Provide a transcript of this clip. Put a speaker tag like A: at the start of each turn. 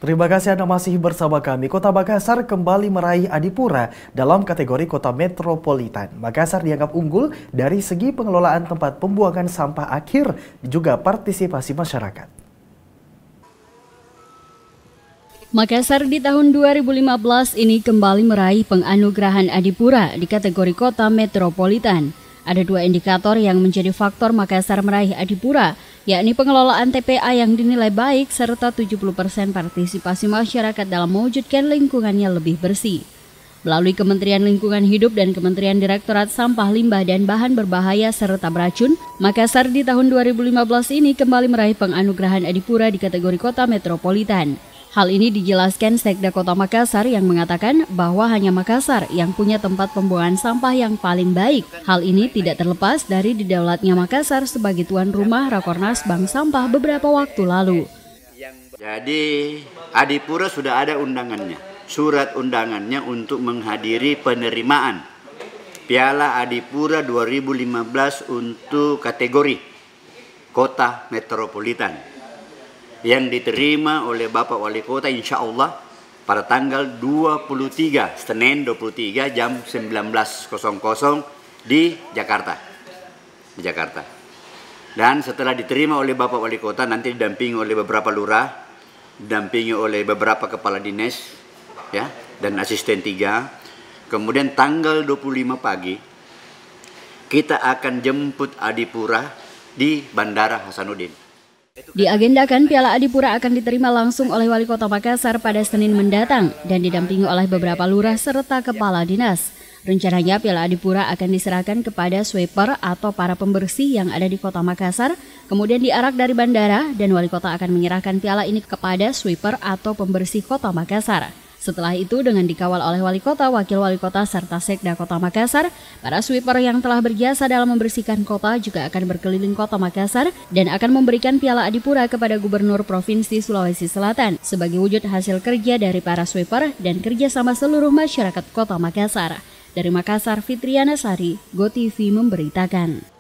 A: Terima kasih Anda masih bersama kami. Kota Makassar kembali meraih adipura dalam kategori kota metropolitan. Makassar dianggap unggul dari segi pengelolaan tempat pembuangan sampah akhir juga partisipasi masyarakat.
B: Makassar di tahun 2015 ini kembali meraih penganugerahan adipura di kategori kota metropolitan. Ada dua indikator yang menjadi faktor Makassar meraih adipura, yakni pengelolaan TPA yang dinilai baik serta 70% partisipasi masyarakat dalam mewujudkan lingkungannya lebih bersih. Melalui Kementerian Lingkungan Hidup dan Kementerian Direktorat Sampah, Limbah, dan Bahan Berbahaya serta Beracun, Makassar di tahun 2015 ini kembali meraih penganugerahan adipura di kategori kota metropolitan. Hal ini dijelaskan Sekda Kota Makassar yang mengatakan bahwa hanya Makassar yang punya tempat pembuangan sampah yang paling baik. Hal ini tidak terlepas dari didaulatnya Makassar sebagai tuan rumah Rakornas Bank Sampah beberapa waktu lalu.
C: Jadi adipura sudah ada undangannya, surat undangannya untuk menghadiri penerimaan Piala Adipura 2015 untuk kategori kota metropolitan yang diterima oleh Bapak Wali Kota insya Allah pada tanggal 23, Senin 23 jam 19.00 di Jakarta. Dan setelah diterima oleh Bapak Wali Kota nanti didampingi oleh beberapa lurah, didampingi oleh beberapa kepala dinas ya, dan asisten 3. Kemudian tanggal 25 pagi kita akan jemput adipura di Bandara Hasanuddin.
B: Diagendakan Piala Adipura akan diterima langsung oleh Wali Kota Makassar pada Senin mendatang dan didampingi oleh beberapa lurah serta kepala dinas. Rencananya Piala Adipura akan diserahkan kepada sweeper atau para pembersih yang ada di Kota Makassar, kemudian diarak dari bandara dan Wali Kota akan menyerahkan piala ini kepada sweeper atau pembersih Kota Makassar. Setelah itu dengan dikawal oleh Wali Kota, Wakil Wali Kota, serta Sekda Kota Makassar, para sweeper yang telah berjasa dalam membersihkan kota juga akan berkeliling Kota Makassar dan akan memberikan Piala Adipura kepada Gubernur Provinsi Sulawesi Selatan sebagai wujud hasil kerja dari para sweeper dan kerjasama seluruh masyarakat Kota Makassar. Dari Makassar, Fitriana Sari, GoTV memberitakan.